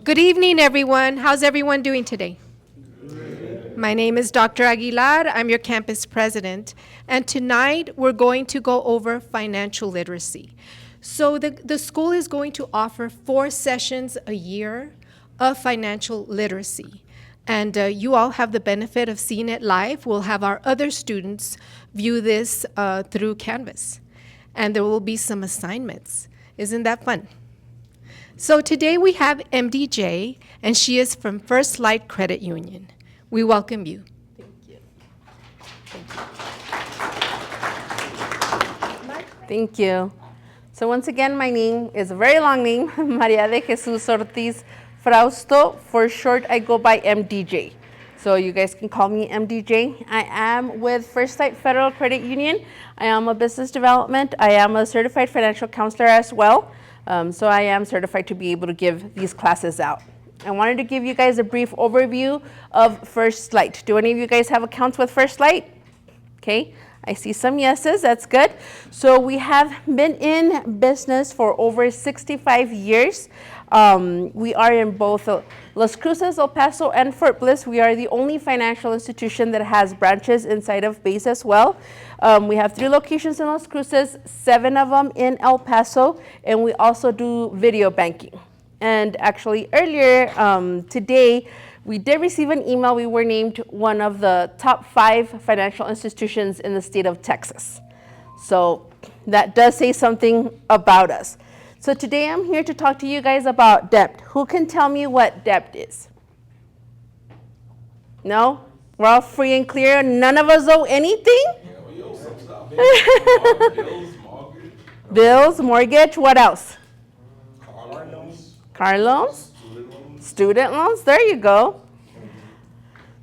Good evening, everyone. How's everyone doing today? My name is Dr. Aguilar. I'm your campus president. And tonight, we're going to go over financial literacy. So the school is going to offer 4 sessions a year of financial literacy. And you all have the benefit of seeing it live. We'll have our other students view this through Canvas. And there will be some assignments. Isn't that fun? So today we have MDJ, and she is from FirstLight Credit Union. We welcome you. Thank you. Thank you. So once again, my name is a very long name, Maria De Jesus Ortiz-Frausto. For short, I go by MDJ. So you guys can call me MDJ. I am with FirstLight Federal Credit Union. I am a business development. I am a certified financial counselor as well. So I am certified to be able to give these classes out. I wanted to give you guys a brief overview of FirstLight. Do any of you guys have accounts with FirstLight? Okay, I see some yeses, that's good. So we have been in business for over 65 years. We are in both Las Cruces, El Paso, and Fort Bliss. We are the only financial institution that has branches inside of base as well. We have 3 locations in Las Cruces, 7 of them in El Paso, and we also do video banking. And actually earlier today, we did receive an email. We were named one of the top 5 financial institutions in the state of Texas. So that does say something about us. So today I'm here to talk to you guys about debt. Who can tell me what debt is? No? We're all free and clear. None of us owe anything? Yeah, we owe some stuff. Bills, mortgage. Bills, mortgage, what else? Car loans. Car loans? Student loans. Student loans, there you go.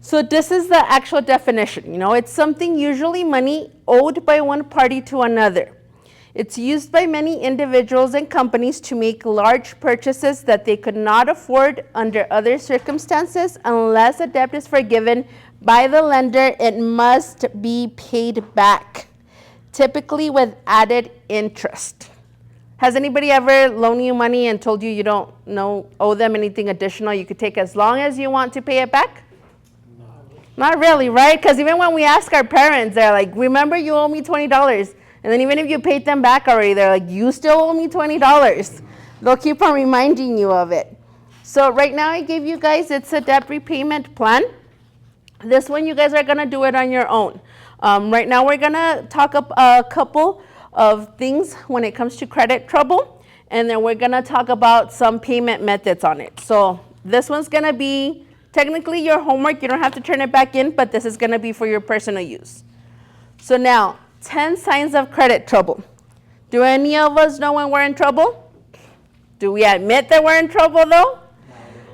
So this is the actual definition. You know, it's something, usually money owed by one party to another. It's used by many individuals and companies to make large purchases that they could not afford under other circumstances. Unless a debt is forgiven by the lender, it must be paid back, typically with added interest. Has anybody ever loaned you money and told you you don't owe them anything additional? You could take as long as you want to pay it back? No. Not really, right? Because even when we ask our parents, they're like, remember you owe me $20. And then even if you paid them back already, they're like, you still owe me $20. They'll keep on reminding you of it. So right now I gave you guys, it's a debt repayment plan. This one, you guys are going to do it on your own. Right now we're going to talk a couple of things when it comes to credit trouble. And then we're going to talk about some payment methods on it. So this one's going to be technically your homework. You don't have to turn it back in, but this is going to be for your personal use. So now, 10 signs of credit trouble. Do any of us know when we're in trouble? Do we admit that we're in trouble though?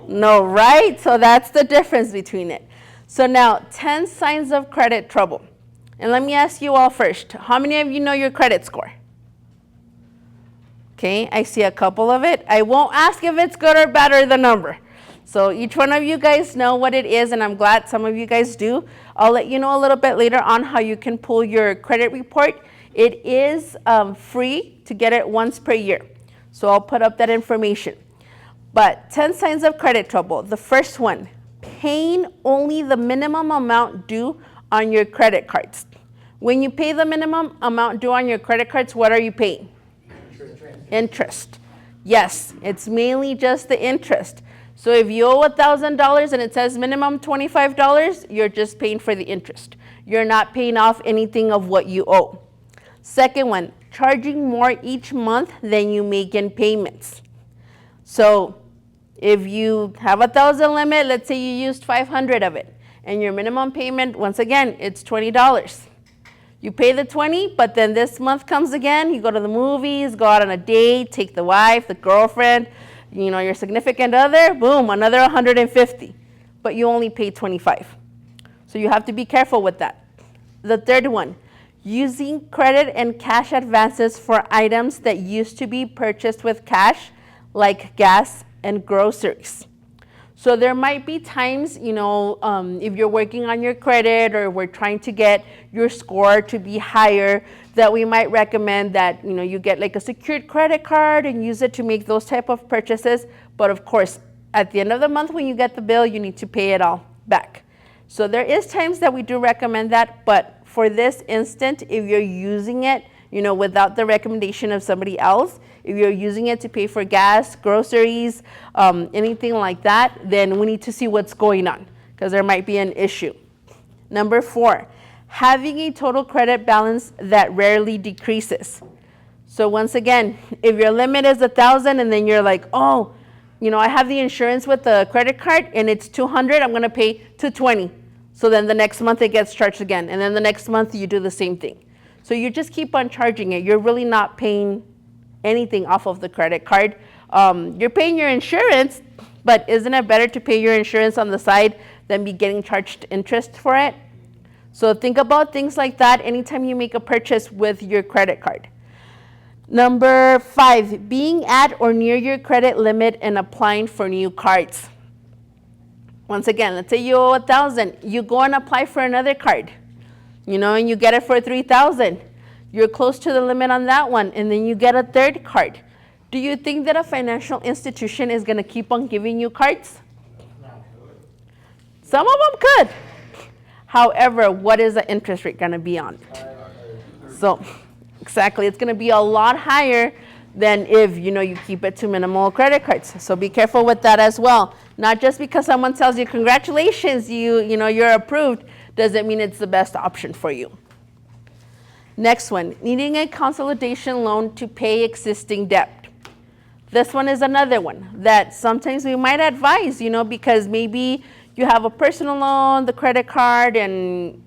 No, right? So that's the difference between it. So now, 10 signs of credit trouble. And let me ask you all first, how many of you know your credit score? Okay, I see a couple of it. I won't ask if it's good or bad or the number. So each one of you guys know what it is, and I'm glad some of you guys do. I'll let you know a little bit later on how you can pull your credit report. It is free to get it once per year. So I'll put up that information. But 10 signs of credit trouble. The first one, paying only the minimum amount due on your credit cards. When you pay the minimum amount due on your credit cards, what are you paying? Interest. Yes, it's mainly just the interest. So if you owe $1,000 and it says minimum $25, you're just paying for the interest. You're not paying off anything of what you owe. Second one, charging more each month than you make in payments. So if you have $1,000 limit, let's say you used 500 of it, and your minimum payment, once again, it's $20. You pay the 20, but then this month comes again, you go to the movies, go out on a date, take the wife, the girlfriend, you know, your significant other, boom, another 150, but you only paid 25. So you have to be careful with that. The third one, using credit and cash advances for items that used to be purchased with cash, like gas and groceries. So there might be times, you know, if you're working on your credit or we're trying to get your score to be higher, that we might recommend that, you know, you get like a secured credit card and use it to make those type of purchases. But of course, At the end of the month when you get the bill, you need to pay it all back. So there is times that we do recommend that, but for this instant, if you're using it, without the recommendation of somebody else, if you're using it to pay for gas, groceries, anything like that, then we need to see what's going on because there might be an issue. Number 4, having a total credit balance that rarely decreases. So once again, if your limit is $1,000 and then you're like, oh, I have the insurance with the credit card and it's $200, I'm gonna pay $220. So then the next month it gets charged again. And then the next month you do the same thing. So you just keep on charging it. You're really not paying anything off of the credit card. You're paying your insurance, but isn't it better to pay your insurance on the side than be getting charged interest for it? So think about things like that anytime you make a purchase with your credit card. Number 5, being at or near your credit limit and applying for new cards. Once again, let's say you owe $1,000. You go and apply for another card, and you get it for $3,000. You're close to the limit on that one, and then you get a third card. Do you think that a financial institution is going to keep on giving you cards? Some of them could. However, what is the interest rate going to be on it? So, exactly, it's going to be a lot higher than if, you keep it to minimal credit cards. So be careful with that as well. Not just because someone tells you, congratulations, you're approved, doesn't mean it's the best option for you. Next one, needing a consolidation loan to pay existing debt. This one is another one that sometimes we might advise, because maybe you have a personal loan, the credit card, and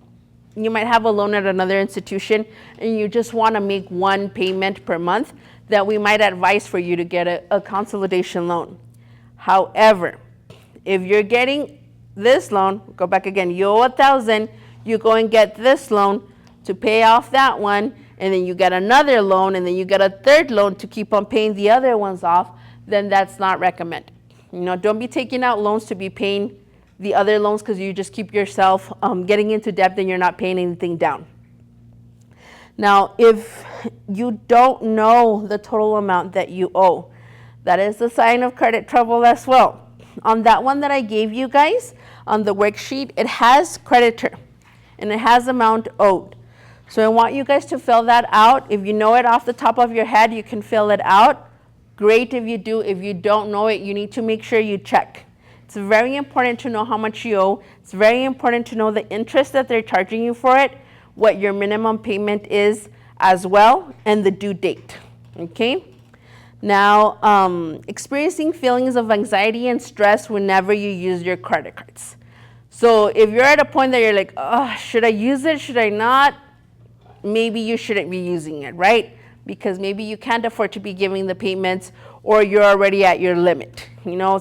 you might have a loan at another institution, and you just want to make one payment per month, that we might advise for you to get a consolidation loan. However, if you're getting this loan, go back again, you owe $1,000, you go and get this loan to pay off that one, and then you get another loan, and then you get a third loan to keep on paying the other ones off, then that's not recommended. Don't be taking out loans to be paying the other loans because you just keep yourself getting into debt and you're not paying anything down. Now, if you don't know the total amount that you owe, that is a sign of credit trouble as well. On that one that I gave you guys, on the worksheet, it has creditor and it has amount owed. So I want you guys to fill that out. If you know it off the top of your head, you can fill it out. Great if you do. If you don't know it, you need to make sure you check. It's very important to know how much you owe. It's very important to know the interest that they're charging you for it, what your minimum payment is as well, and the due date, okay? Now, experiencing feelings of anxiety and stress whenever you use your credit cards. So if you're at a point that you're like, oh, should I use it, should I not? Maybe you shouldn't be using it, right? Because maybe you can't afford to be giving the payments, or you're already at your limit.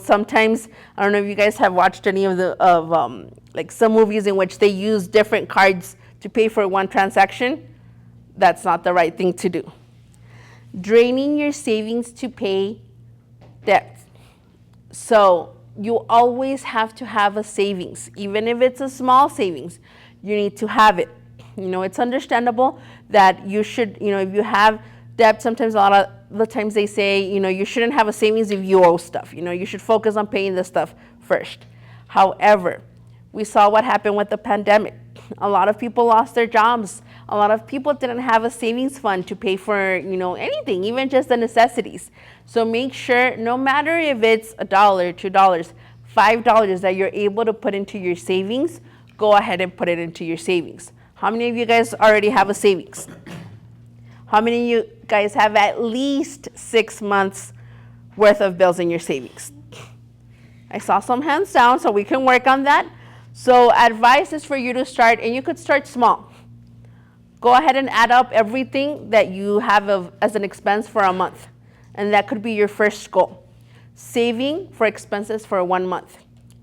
Sometimes, I don't know if you guys have watched any of like some movies in which they use different cards to pay for one transaction. That's not the right thing to do. Draining your savings to pay debt. So you always have to have a savings. Even if it's a small savings, you need to have it. It's understandable that you should, if you have debt, sometimes a lot of the times they say, you shouldn't have a savings if you owe stuff. You should focus on paying the stuff first. However, we saw what happened with the pandemic. A lot of people lost their jobs. A lot of people didn't have a savings fund to pay for, anything, even just the necessities. So make sure, no matter if it's $1, $2, $5 that you're able to put into your savings, go ahead and put it into your savings. How many of you guys already have a savings? How many of you guys have at least 6 months worth of bills in your savings? I saw some hands down, so we can work on that. So advice is for you to start, and you could start small. Go ahead and add up everything that you have as an expense for a month, and that could be your first goal. Saving for expenses for 1 month.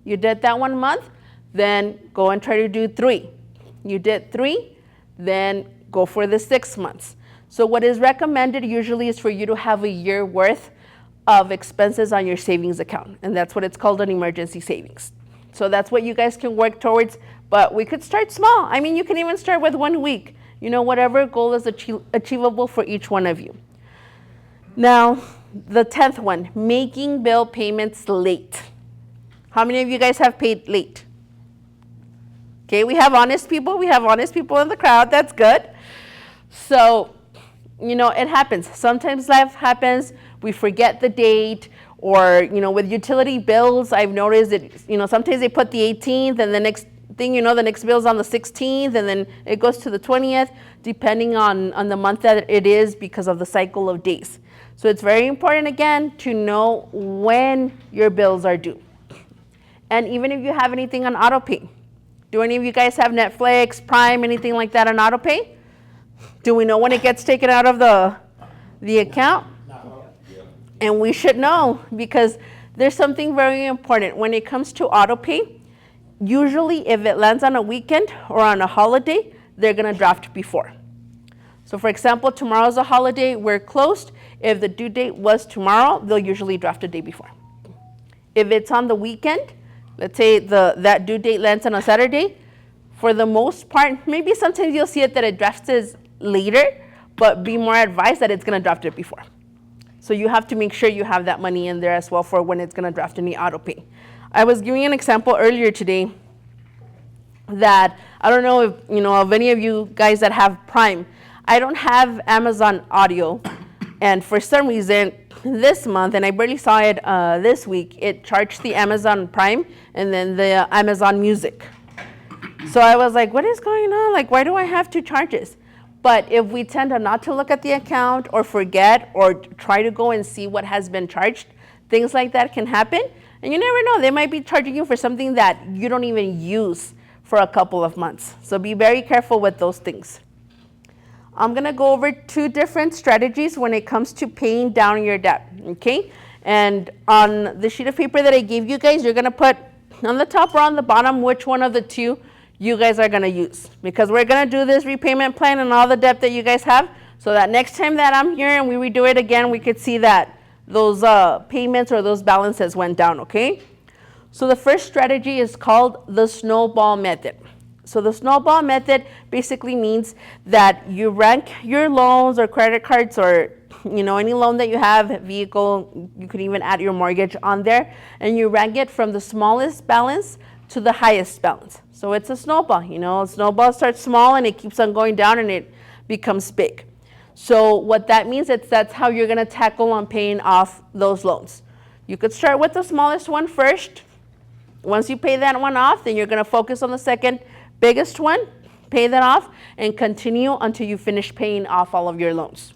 You did that 1 month, then go and try to do 3. You did 3, then go for the 6 months. So what is recommended usually is for you to have a year worth of expenses on your savings account, and that's what it's called, an emergency savings. So that's what you guys can work towards, but we could start small. I mean, you can even start with 1 week, whatever goal is achievable for each one of you. Now, the 10th one, making bill payments late. How many of you guys have paid late? Okay, we have honest people. We have honest people in the crowd. That's good. So, it happens. Sometimes life happens. We forget the date. Or, with utility bills, I've noticed that, sometimes they put the 18th and the next thing, the next bill's on the 16th and then it goes to the 20th, depending on the month that it is because of the cycle of days. So it's very important, again, to know when your bills are due. And even if you have anything on auto pay. Do any of you guys have Netflix, Prime, anything like that on auto pay? Do we know when it gets taken out of the account? And we should know, because there's something very important. When it comes to auto pay, usually if it lands on a weekend or on a holiday, they're going to draft before. So for example, tomorrow's a holiday, we're closed. If the due date was tomorrow, they'll usually draft a day before. If it's on the weekend, let's say that due date lands on a Saturday, for the most part, maybe sometimes you'll see it that it drafts later, but be more advised that it's going to draft it before. So you have to make sure you have that money in there as well for when it's going to draft any auto pay. I was giving an example earlier today that I don't know if of any of you guys that have Prime. I don't have Amazon Audio, and for some reason this month, and I barely saw it this week, it charged the Amazon Prime and then the Amazon Music. So I was like, what is going on? Like, why do I have two charges? But if we tend to not to look at the account or forget or try to go and see what has been charged, things like that can happen. And you never know, they might be charging you for something that you don't even use for a couple of months. So be very careful with those things. I'm going to go over two different strategies when it comes to paying down your debt, okay? And on the sheet of paper that I gave you guys, you're going to put on the top or on the bottom which one of the two you guys are going to use. Because we're going to do this repayment plan and all the debt that you guys have, so that next time that I'm here and we redo it again, we could see that those payments or those balances went down, okay? So the first strategy is called the snowball method. So the snowball method basically means that you rank your loans or credit cards or any loan that you have, vehicle, you could even add your mortgage on there, and you rank it from the smallest balance to the highest balance. So it's a snowball, a snowball starts small and it keeps on going down and it becomes big. So what that means is that's how you're going to tackle on paying off those loans. You could start with the smallest one first. Once you pay that one off, then you're going to focus on the second biggest one, pay that off, and continue until you finish paying off all of your loans.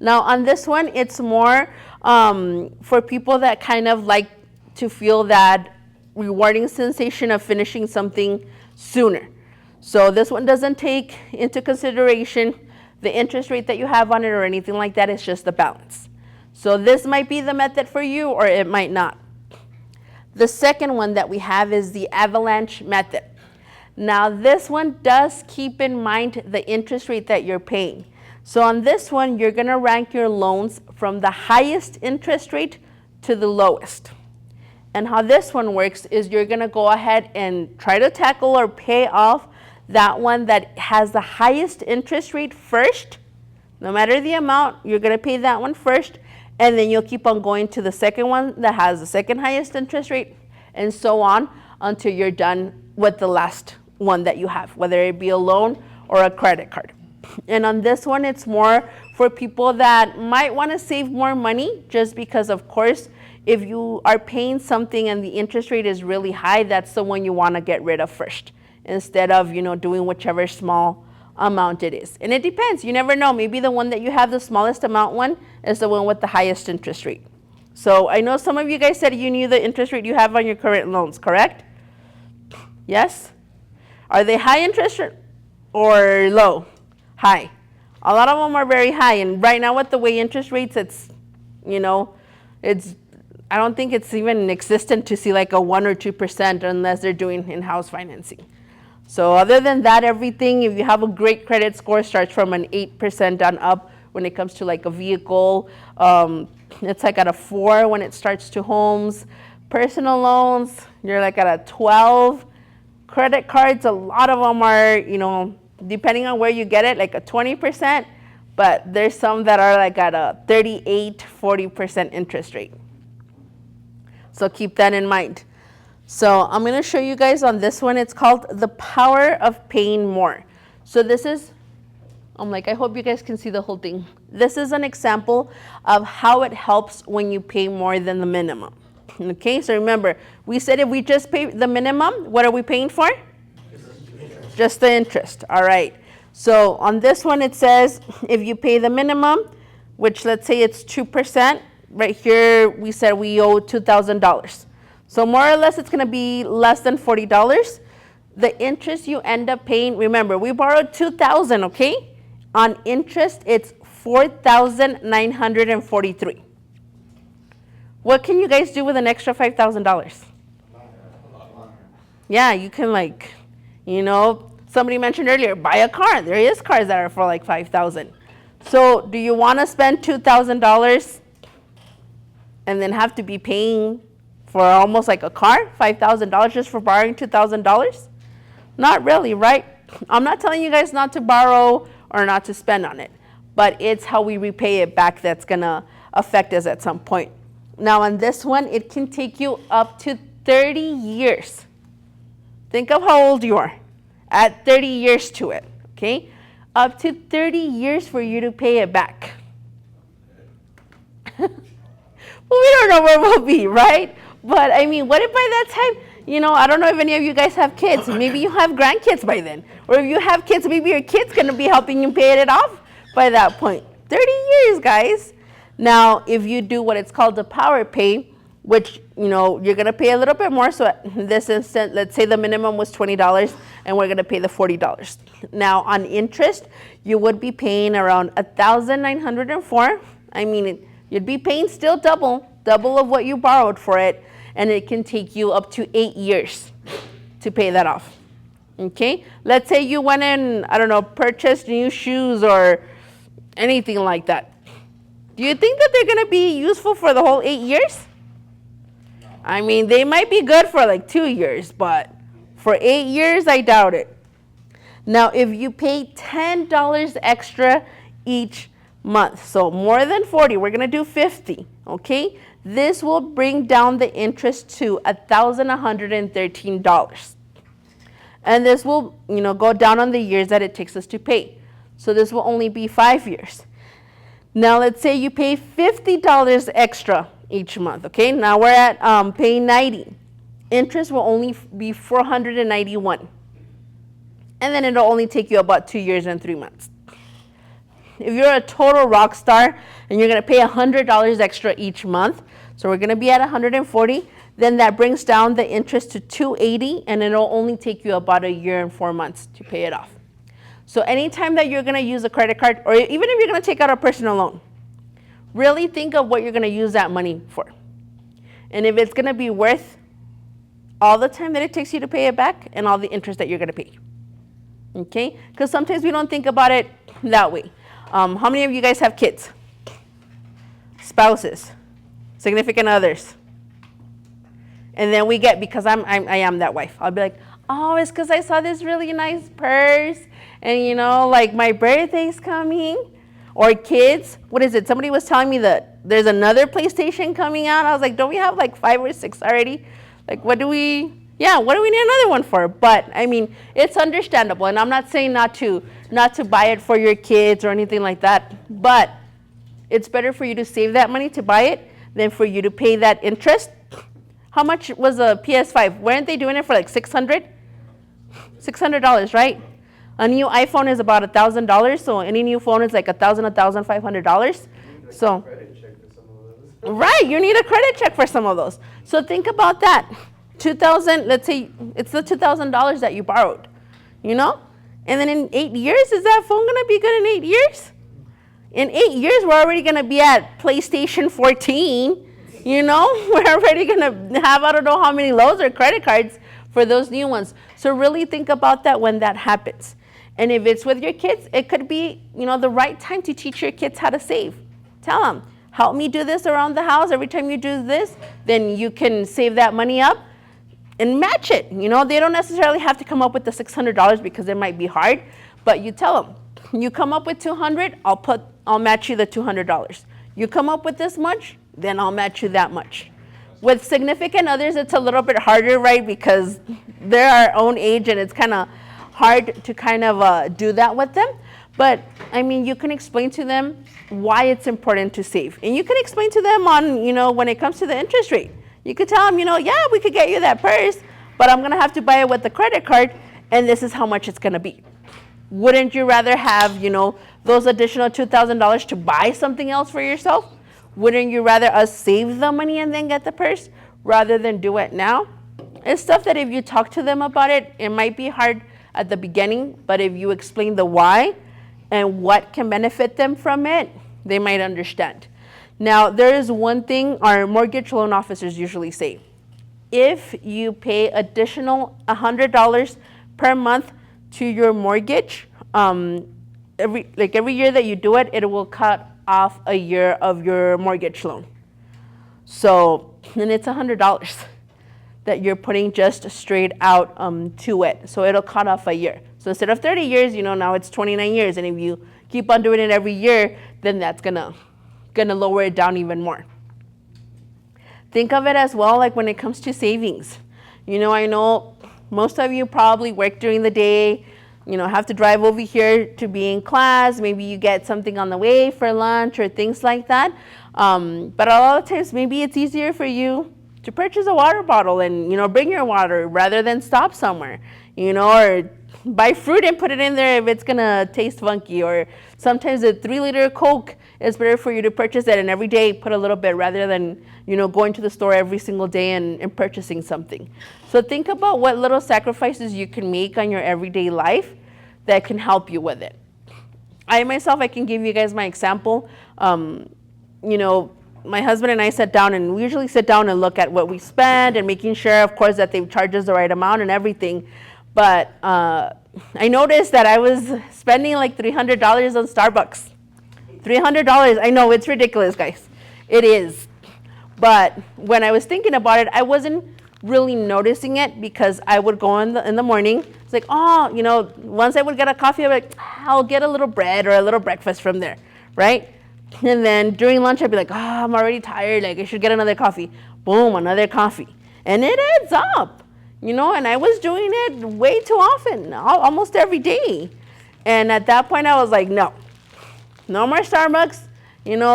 Now on this one, it's more for people that kind of like to feel that rewarding sensation of finishing something sooner. So this one doesn't take into consideration the interest rate that you have on it or anything like that. It's just the balance. So this might be the method for you or it might not. The second one that we have is the avalanche method. Now this one does keep in mind the interest rate that you're paying. So on this one, you're going to rank your loans from the highest interest rate to the lowest. And how this one works is you're going to go ahead and try to tackle or pay off that one that has the highest interest rate first. No matter the amount, you're going to pay that one first, and then you'll keep on going to the second one that has the second highest interest rate, and so on until you're done with the last one that you have, whether it be a loan or a credit card. And on this one, it's more for people that might want to save more money, just because, of course, if you are paying something and the interest rate is really high, that's the one you want to get rid of first, instead of doing whichever small amount it is. And it depends. You never know. Maybe the one that you have the smallest amount one is the one with the highest interest rate. So I know some of you guys said you knew the interest rate you have on your current loans, correct? Yes? Are they high interest or low? High. A lot of them are very high. And right now with the way interest rates, it's, I don't think it's even existent to see like a 1 or 2% unless they're doing in-house financing. So other than that, everything, if you have a great credit score, starts from an 8% on up when it comes to like a vehicle. It's like at a 4 when it starts to homes. Personal loans, you're like at a 12. Credit cards, a lot of them are, depending on where you get it, like a 20%, but there's some that are like at a 38, 40% interest rate. So keep that in mind. So I'm going to show you guys on this one. It's called The Power of Paying More. So this is, I hope you guys can see the whole thing. This is an example of how it helps when you pay more than the minimum. Okay, so remember, we said if we just pay the minimum, what are we paying for? Just the interest. All right. So on this one, it says if you pay the minimum, which let's say it's 2%, right here we said we owe $2,000. So more or less, it's going to be less than $40. The interest you end up paying, remember, we borrowed $2,000, okay? On interest, it's $4,943. What can you guys do with an extra $5,000? Yeah, you can somebody mentioned earlier, buy a car. There is cars that are for like $5,000. So do you want to spend $2,000 and then have to be paying for almost like a car, $5,000 just for borrowing $2,000? Not really, right? I'm not telling you guys not to borrow or not to spend on it, but it's how we repay it back that's going to affect us at some point. Now on this one, it can take you up to 30 years. Think of how old you are. Add 30 years to it, okay? Up to 30 years for you to pay it back. Well, we don't know where we'll be, right? But I mean, what if by that time, I don't know if any of you guys have kids. Maybe you have grandkids by then. Or if you have kids, maybe your kid's going to be helping you pay it off by that point. 30 years, guys. Now, if you do what it's called the power pay, which, you're going to pay a little bit more. So in this instance, let's say the minimum was $20 and we're going to pay the $40. Now, on interest, you would be paying around $1,904. I mean, you'd be paying still double of what you borrowed for it. And it can take you up to 8 years to pay that off. Okay? Let's say you went and, purchased new shoes or anything like that. Do you think that they're going to be useful for the whole 8 years? I mean, they might be good for like 2 years, but for 8 years, I doubt it. Now, if you pay $10 extra each month, so more than 40, we're going to do 50, okay? This will bring down the interest to $1,113. And this will, go down on the years that it takes us to pay. So this will only be 5 years. Now, let's say you pay $50 extra each month, okay? Now we're at paying 90. Interest will only be $491. And then it'll only take you about 2 years and 3 months. If you're a total rock star and you're going to pay $100 extra each month, so we're going to be at 140, then that brings down the interest to $280, and it'll only take you about 1 year and 4 months to pay it off. So anytime that you're going to use a credit card, or even if you're going to take out a personal loan, really think of what you're going to use that money for. And if it's going to be worth all the time that it takes you to pay it back and all the interest that you're going to pay. Okay? Because sometimes we don't think about it that way. How many of you guys have kids? Spouses? Significant others? And then we get, because I am that wife, I'll be like, oh, it's because I saw this really nice purse, and like my birthday's coming. Or kids, what is it? Somebody was telling me that there's another PlayStation coming out. I was like, don't we have like 5 or 6 already? Like, what do we need another one for? But I mean, it's understandable, and I'm not saying not to buy it for your kids or anything like that, but it's better for you to save that money to buy it than for you to pay that interest. How much was a PS5? Weren't they doing it for like $600? $600, right? A new iPhone is about $1,000, so any new phone is like $1,000, $1,500. So, right, you need a credit check for some of those. So think about that. $2,000, let's say it's the $2,000 that you borrowed, And then in 8 years, is that phone gonna be good in 8 years? In 8 years, we're already gonna be at PlayStation 14, We're already gonna have, I don't know how many loans or credit cards for those new ones. So really think about that when that happens. And if it's with your kids, it could be, the right time to teach your kids how to save. Tell them, help me do this around the house. Every time you do this, then you can save that money up and match it. They don't necessarily have to come up with the $600 because it might be hard, but you tell them, you come up with $200, I'll match you the $200. You come up with this much, then I'll match you that much. With significant others, it's a little bit harder, right? Because they're our own age and it's kind of hard to kind of do that with them. But I mean, you can explain to them why it's important to save. And you can explain to them on, when it comes to the interest rate. You could tell them, yeah, we could get you that purse, but I'm going to have to buy it with the credit card, and this is how much it's going to be. Wouldn't you rather have, those additional $2,000 to buy something else for yourself? Wouldn't you rather us save the money and then get the purse rather than do it now? It's stuff that if you talk to them about it, it might be hard at the beginning, but if you explain the why and what can benefit them from it, they might understand. Now, there is one thing our mortgage loan officers usually say. If you pay additional $100 per month to your mortgage, every year that you do it, it will cut off a year of your mortgage loan. So, and it's $100 that you're putting just straight out to it. So it'll cut off a year. So instead of 30 years, now it's 29 years. And if you keep on doing it every year, then that's gonna lower it down even more. Think of it as well, like when it comes to savings. I know most of you probably work during the day, have to drive over here to be in class. Maybe you get something on the way for lunch or things like that. But a lot of times, maybe it's easier for you to purchase a water bottle and, bring your water rather than stop somewhere, or buy fruit and put it in there if it's gonna taste funky. Or sometimes a 3-liter Coke is better for you to purchase it and every day put a little bit rather than, going to the store every single day and purchasing something. So think about what little sacrifices you can make on your everyday life that can help you with it. I can give you guys my example. My husband and I sat down, and we usually sit down and look at what we spend and making sure, of course, that they charge us the right amount and everything. But I noticed that I was spending like $300 on Starbucks. $300. I know, it's ridiculous, guys. It is. But when I was thinking about it, I wasn't really noticing it because I would go in the morning. It's like, once I would get a coffee, I'll get a little bread or a little breakfast from there, right? And then during lunch, I'd be like, I'm already tired. Like, I should get another coffee. Boom, another coffee. And it adds up, and I was doing it way too often, almost every day. And at that point, I was like, no more Starbucks,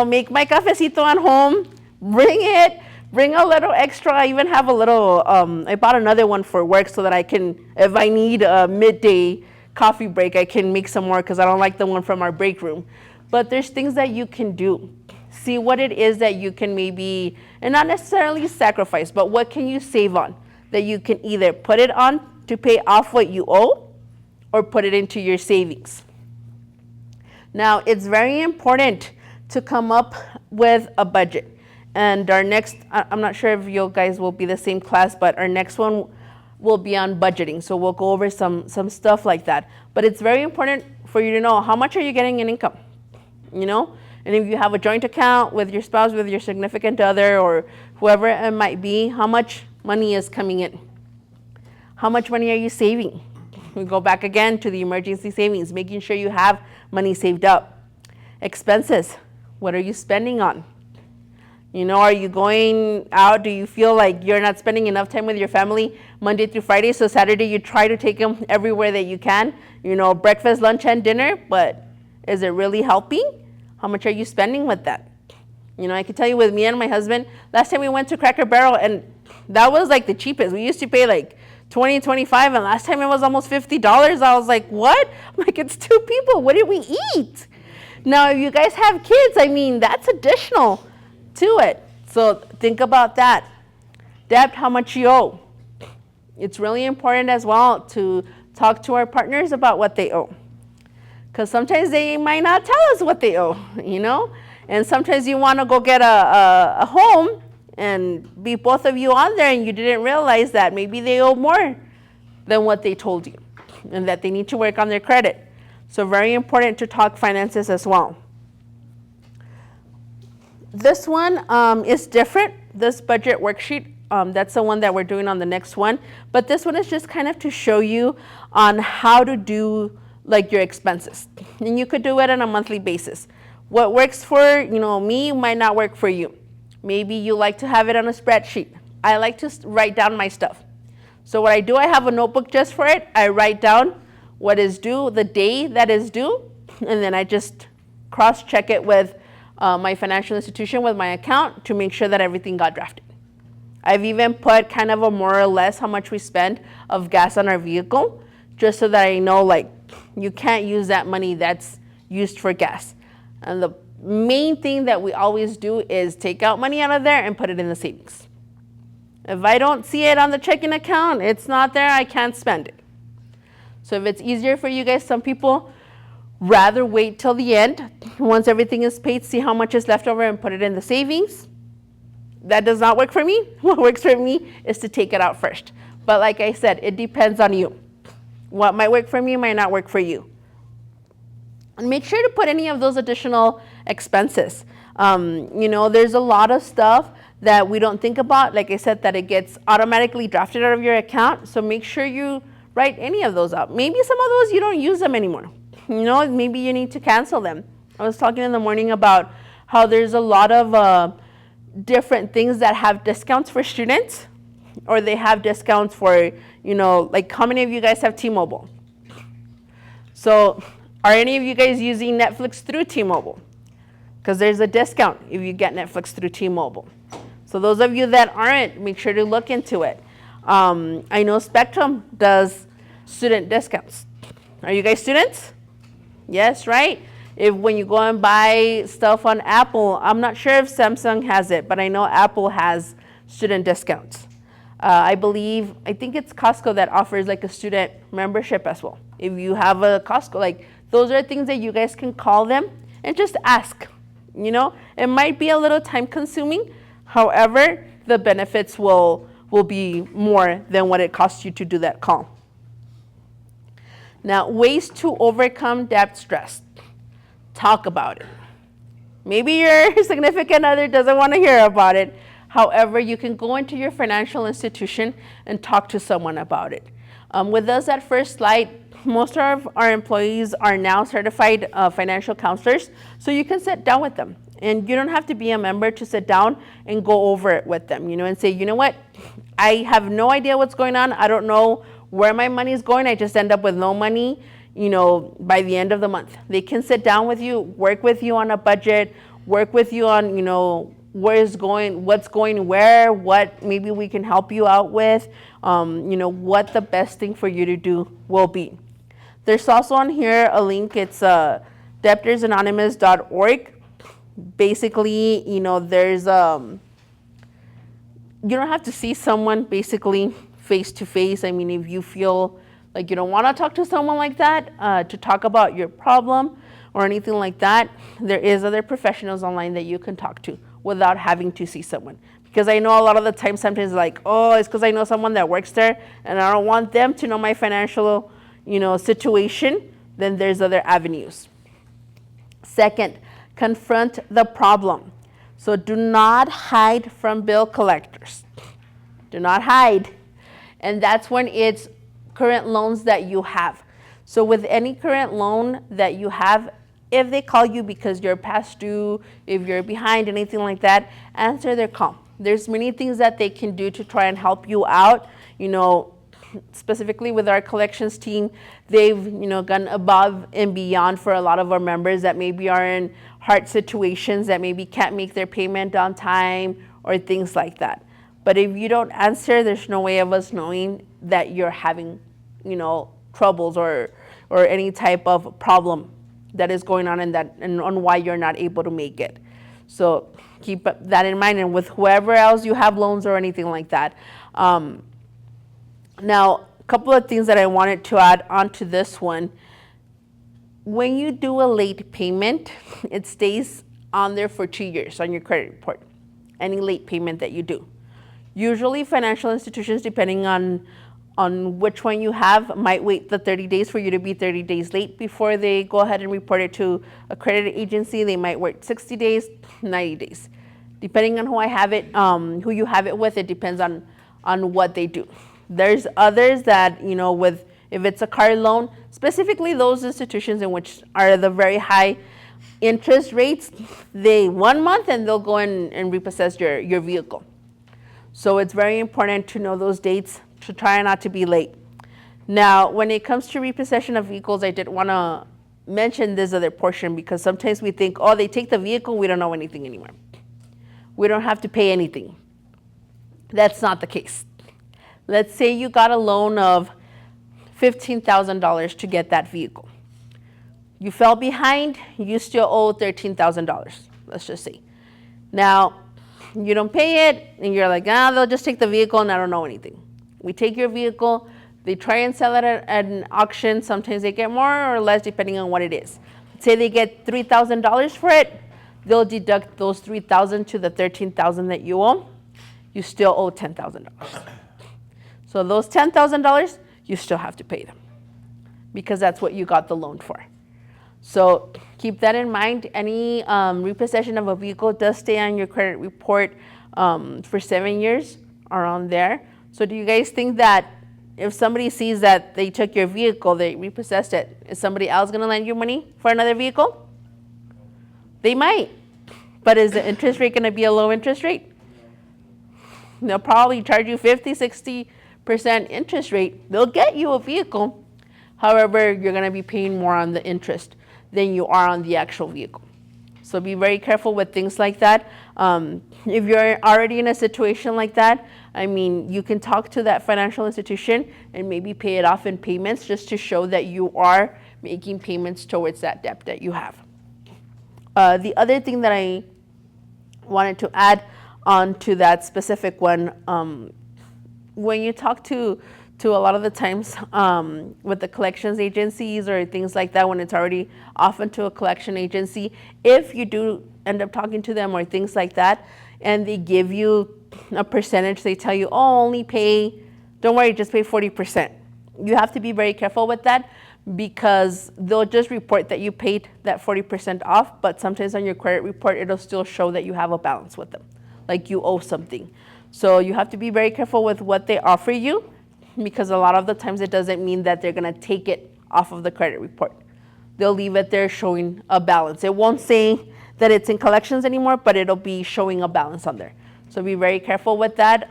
make my cafecito at home, bring a little extra. I even have a little, I bought another one for work so that I can, if I need a midday coffee break, I can make some more because I don't like the one from our break room. But there's things that you can do. See what it is that you can maybe, and not necessarily sacrifice, but what can you save on that you can either put it on to pay off what you owe or put it into your savings. Now, it's very important to come up with a budget. And our next, I'm not sure if you guys will be the same class, but our next one will be on budgeting. So we'll go over some stuff like that. But it's very important for you to know how much are you getting in income, And if you have a joint account with your spouse, with your significant other, or whoever it might be, how much money is coming in? How much money are you saving? We go back again to the emergency savings, making sure you have money saved up. Expenses, what are you spending on? Are you going out? Do you feel like you're not spending enough time with your family Monday through Friday? So Saturday you try to take them everywhere that you can, breakfast, lunch, and dinner, but is it really helping? How much are you spending with that? I can tell you with me and my husband, last time we went to Cracker Barrel, and that was like the cheapest. We used to pay like $20, $25, and last time it was almost $50. I was like, what? I'm like, it's 2 people. What did we eat? Now, if you guys have kids, that's additional to it. So think about that. Debt, how much you owe. It's really important as well to talk to our partners about what they owe. Because sometimes they might not tell us what they owe, And sometimes you want to go get a home and be both of you on there and you didn't realize that maybe they owe more than what they told you and that they need to work on their credit. So very important to talk finances as well. This one is different, this budget worksheet. That's the one that we're doing on the next one. But this one is just kind of to show you on how to do like your expenses. And you could do it on a monthly basis. What works for me might not work for you. Maybe you like to have it on a spreadsheet. I like to write down my stuff. So what I do, I have a notebook just for it. I write down what is due, the day that is due, and then I just cross-check it with my financial institution, with my account, to make sure that everything got drafted. I've even put kind of a more or less how much we spend of gas on our vehicle, just so that I know, like, you can't use that money that's used for gas. And the main thing that we always do is take out money out of there and put it in the savings. If I don't see it on the checking account, it's not there, I can't spend it. So if it's easier for you guys, some people rather wait till the end, once everything is paid, see how much is left over and put it in the savings. That does not work for me. What works for me is to take it out first. But like I said, it depends on you. What might work for me might not work for you. And make sure to put any of those additional expenses. There's a lot of stuff that we don't think about. Like I said, that it gets automatically drafted out of your account. So make sure you write any of those out. Maybe some of those you don't use them anymore. Maybe you need to cancel them. I was talking in the morning about how there's a lot of different things that have discounts for students, or they have discounts for, like how many of you guys have T-Mobile? So are any of you guys using Netflix through T-Mobile? Because there's a discount if you get Netflix through T-Mobile. So those of you that aren't, make sure to look into it. I know Spectrum does student discounts. Are you guys students? Yes, right? When you go and buy stuff on Apple, I'm not sure if Samsung has it, but I know Apple has student discounts. I think it's Costco that offers like a student membership as well. If you have a Costco, like those are things that you guys can call them and just ask. It might be a little time consuming. However, the benefits will be more than what it costs you to do that call. Now, ways to overcome debt stress. Talk about it. Maybe your significant other doesn't want to hear about it. However, you can go into your financial institution and talk to someone about it. With us at FirstLight, most of our employees are now certified financial counselors, so you can sit down with them. And you don't have to be a member to sit down and go over it with them, and say, you know what, I have no idea what's going on. I don't know where my money is going. I just end up with no money, by the end of the month. They can sit down with you, work with you on a budget, work with you on, what's going where, what maybe we can help you out with, what the best thing for you to do will be. There's also on here a link. It's debtorsanonymous.org. Basically, there's you don't have to see someone basically face to face. I mean, if you feel like you don't want to talk to someone like that to talk about your problem or anything like that, there is other professionals online that you can talk to without having to see someone. Because I know a lot of the time sometimes like, oh, it's because I know someone that works there and I don't want them to know my financial, situation. Then there's other avenues. Second, confront the problem. So do not hide from bill collectors. Do not hide. And that's when it's current loans that you have. So with any current loan that you have, if they call you because you're past due, if you're behind, anything like that, answer their call. There's many things that they can do to try and help you out. Specifically with our collections team, they've gone above and beyond for a lot of our members that maybe are in hard situations, that maybe can't make their payment on time or things like that. But if you don't answer, there's no way of us knowing that you're having troubles or any type of problem that is going on and on why you're not able to make it. So keep that in mind, and with whoever else you have loans or anything like that. Now, a couple of things that I wanted to add onto this one. When you do a late payment, it stays on there for 2 years on your credit report, any late payment that you do. Usually financial institutions, depending on which one you have, might wait the 30 days for you to be 30 days late before they go ahead and report it to a credit agency. They might wait 60 days, 90 days. Depending on who you have it with, it depends on what they do. There's others that, if it's a car loan, specifically those institutions in which are the very high interest rates, they 1 month and they'll go in and repossess your vehicle. So it's very important to know those dates to try not to be late. Now, when it comes to repossession of vehicles, I did want to mention this other portion because sometimes we think, oh, they take the vehicle, we don't know anything anymore. We don't have to pay anything. That's not the case. Let's say you got a loan of $15,000 to get that vehicle. You fell behind, you still owe $13,000, let's just say. Now, you don't pay it, and you're like, they'll just take the vehicle and I don't know anything. We take your vehicle, they try and sell it at an auction. Sometimes they get more or less depending on what it is. Say they get $3,000 for it, they'll deduct those $3,000 to the $13,000 that you owe. You still owe $10,000. So those $10,000, you still have to pay them because that's what you got the loan for. So keep that in mind. Any repossession of a vehicle does stay on your credit report for 7 years, around there. So do you guys think that if somebody sees that they took your vehicle, they repossessed it, is somebody else going to lend you money for another vehicle? They might. But is the interest rate going to be a low interest rate? They'll probably charge you 50, 60% interest rate. They'll get you a vehicle. However, you're going to be paying more on the interest than you are on the actual vehicle. So be very careful with things like that. If you're already in a situation like that, I mean, you can talk to that financial institution and maybe pay it off in payments just to show that you are making payments towards that debt that you have. The other thing that I wanted to add on to that specific one, when you talk to a lot of the times with the collections agencies or things like that, when it's already often to a collection agency, if you do end up talking to them or things like that, and they give you a percentage, they tell you, oh, only pay, don't worry, just pay 40%. You have to be very careful with that because they'll just report that you paid that 40% off, but sometimes on your credit report, it'll still show that you have a balance with them, like you owe something. So you have to be very careful with what they offer you, because a lot of the times it doesn't mean that they're going to take it off of the credit report. They'll leave it there showing a balance. It won't say that it's in collections anymore, but it'll be showing a balance on there. So be very careful with that.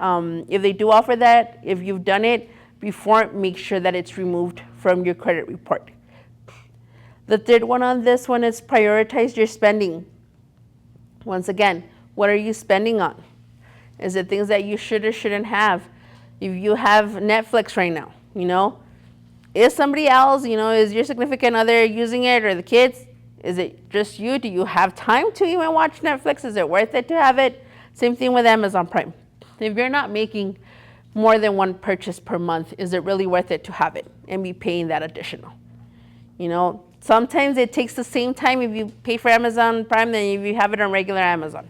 If they do offer that, if you've done it before, make sure that it's removed from your credit report. The third one on this one is prioritize your spending. Once again, what are you spending on? Is it things that you should or shouldn't have? If you have Netflix right now, is somebody else, is your significant other using it or the kids? Is it just you? Do you have time to even watch Netflix? Is it worth it to have it? Same thing with Amazon Prime. If you're not making more than one purchase per month, is it really worth it to have it and be paying that additional? Sometimes it takes the same time if you pay for Amazon Prime than if you have it on regular Amazon.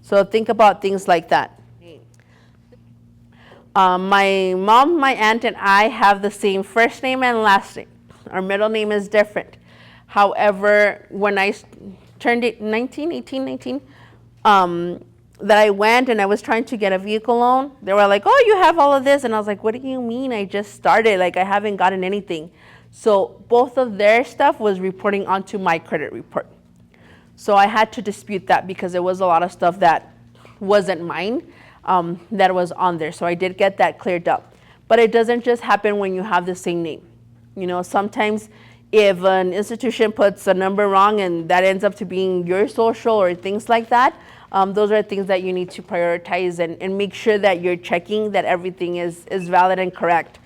So think about things like that. My mom, my aunt, and I have the same first name and last name. Our middle name is different. However, when I turned 19, that I went and I was trying to get a vehicle loan, they were like, oh, you have all of this. And I was like, what do you mean? I just started. I haven't gotten anything. So both of their stuff was reporting onto my credit report. So I had to dispute that because there was a lot of stuff that wasn't mine. That was on there. So I did get that cleared up. But it doesn't just happen when you have the same name. Sometimes if an institution puts a number wrong and that ends up to being your social or things like that, those are things that you need to prioritize and make sure that you're checking that everything is valid and correct.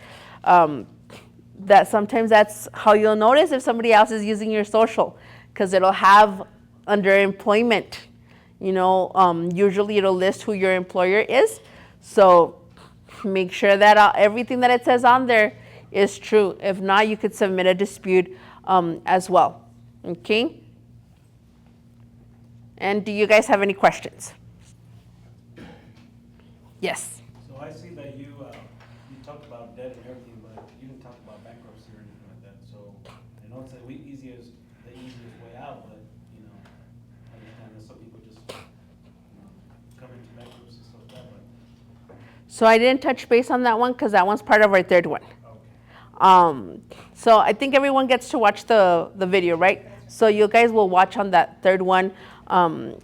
That sometimes that's how you'll notice if somebody else is using your social, because it'll have under employment. Usually it'll list who your employer is. So make sure that everything that it says on there is true. If not, you could submit a dispute as well. Okay? And do you guys have any questions? Yes. So I see that you talked about debt and everything, but you didn't talk about bankruptcy or anything like that. So I know it's the easiest way out, but I understand that some people just come into bankruptcy and stuff like that. But So I didn't touch base on that one because that one's part of our third one. okay. So I think everyone gets to watch the video, right? So you guys will watch on that third one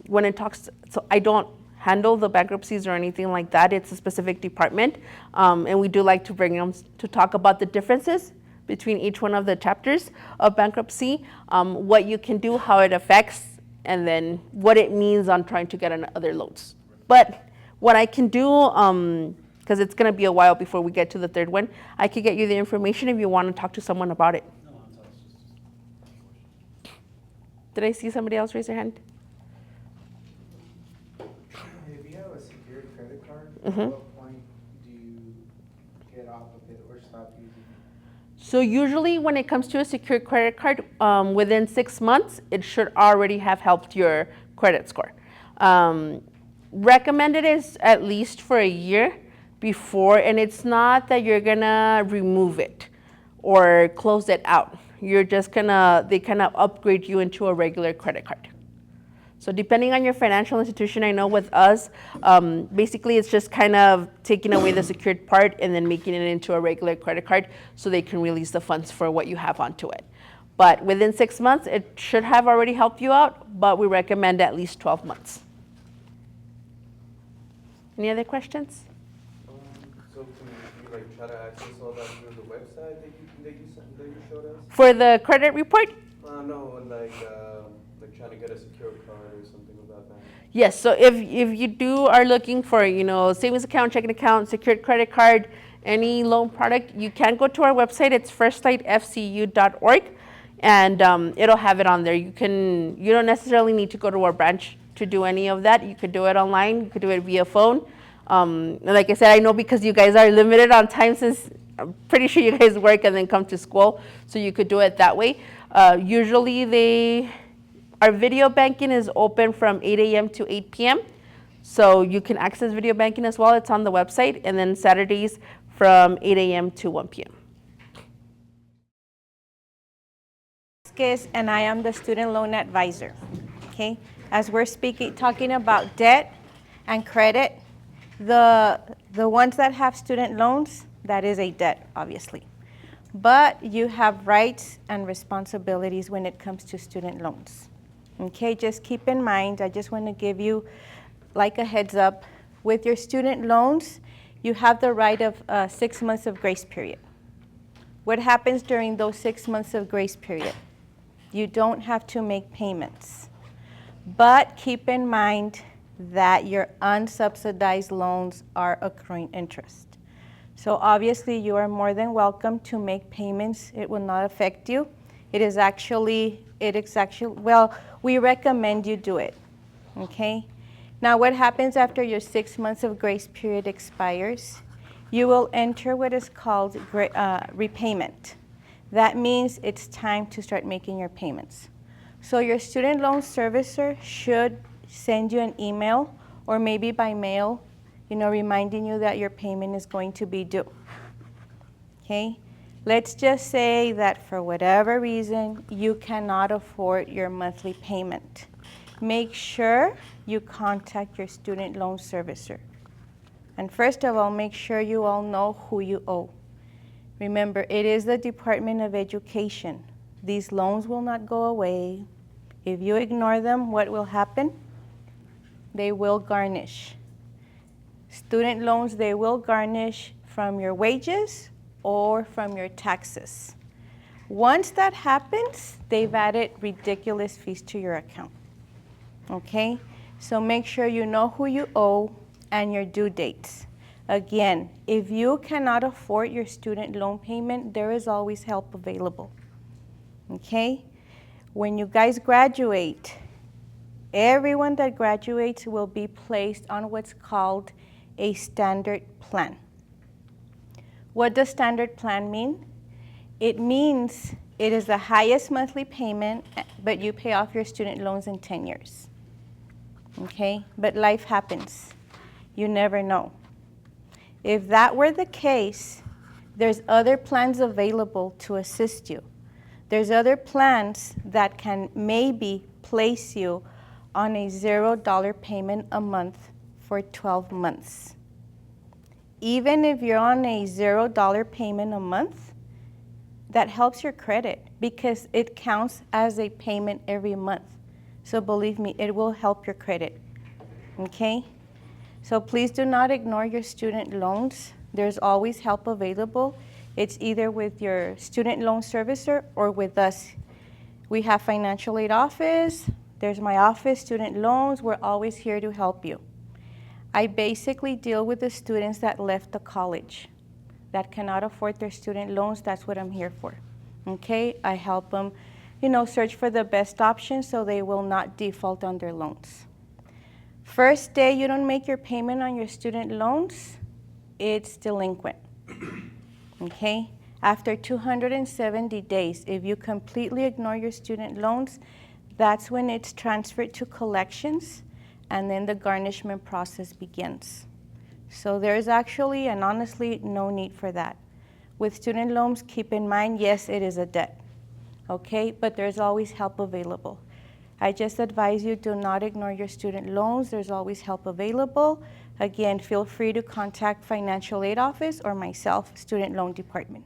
when it talks. So I don't handle the bankruptcies or anything like that. It's a specific department, and we do like to bring them to talk about the differences between each one of the chapters of bankruptcy, what you can do, how it affects, and then what it means on trying to get on other loans. But what I can do, because it's going to be a while before we get to the third one, I could get you the information if you want to talk to someone about it. No, I'm sorry, it's just. Did I see somebody else raise their hand? If you have a secured credit card, Mhm. at what point do you get off of it or stop using it? So usually when it comes to a secured credit card, within 6 months, it should already have helped your credit score. Recommended is at least for a year before, and it's not that you're gonna remove it or close it out. You're just they kind of upgrade you into a regular credit card. So depending on your financial institution, I know with us, basically it's just kind of taking away the secured part and then making it into a regular credit card so they can release the funds for what you have onto it. But within 6 months, it should have already helped you out, but we recommend at least 12 months. Any other questions? So can you like try to access all that through the website that you showed us? For the credit report, No, like trying to get a secure card or something about that. yes, so if you are looking for, savings account, checking account, secured credit card, any loan product, you can go to our website. It's firstlightfcu.org, and it'll have it on there. You don't necessarily need to go to our branch to do any of that. You could do it online. You could do it via phone. Like I said, I know because you guys are limited on time since I'm pretty sure you guys work and then come to school, so you could do it that way. Usually our video banking is open from 8 a.m. to 8 p.m. So you can access video banking as well. It's on the website. And then Saturdays from 8 a.m. to 1 p.m. And I am the student loan advisor. Okay, as we're talking about debt and credit, the ones that have student loans, that is a debt, obviously. But you have rights and responsibilities when it comes to student loans. Okay, just keep in mind, I just want to give you like a heads up. With your student loans, you have the right of 6 months of grace period. What happens during those 6 months of grace period? You don't have to make payments. But keep in mind that your unsubsidized loans are accruing interest. So obviously you are more than welcome to make payments. It will not affect you. Well, we recommend you do it, okay? Now what happens after your 6 months of grace period expires? You will enter what is called repayment. That means it's time to start making your payments. So your student loan servicer should send you an email or maybe by mail, reminding you that your payment is going to be due, okay? Let's just say that for whatever reason, you cannot afford your monthly payment. Make sure you contact your student loan servicer. And first of all, make sure you all know who you owe. Remember, it is the Department of Education. These loans will not go away. If you ignore them, what will happen? They will garnish. Student loans, they will garnish from your wages or from your taxes. Once that happens, they've added ridiculous fees to your account, okay? So make sure you know who you owe and your due dates. Again, if you cannot afford your student loan payment, there is always help available, okay? When you guys graduate, everyone that graduates will be placed on what's called a standard plan. What does standard plan mean? It means it is the highest monthly payment, but you pay off your student loans in 10 years. Okay? But life happens. You never know. If that were the case, there's other plans available to assist you. There's other plans that can maybe place you on a $0 payment a month for 12 months. Even if you're on a $0 payment a month, that helps your credit because it counts as a payment every month. So believe me, it will help your credit, okay? So please do not ignore your student loans. There's always help available. It's either with your student loan servicer or with us. We have financial aid office. There's my office, student loans. We're always here to help you. I basically deal with the students that left the college, that cannot afford their student loans. That's what I'm here for. Okay? I help them, search for the best option so they will not default on their loans. First day you don't make your payment on your student loans, it's delinquent. Okay? After 270 days, if you completely ignore your student loans, that's when it's transferred to collections, and then the garnishment process begins. So there's actually and honestly no need for that. With student loans, keep in mind, yes, it is a debt, okay? But there's always help available. I just advise you, do not ignore your student loans. There's always help available. Again, feel free to contact financial aid office or myself, student loan department.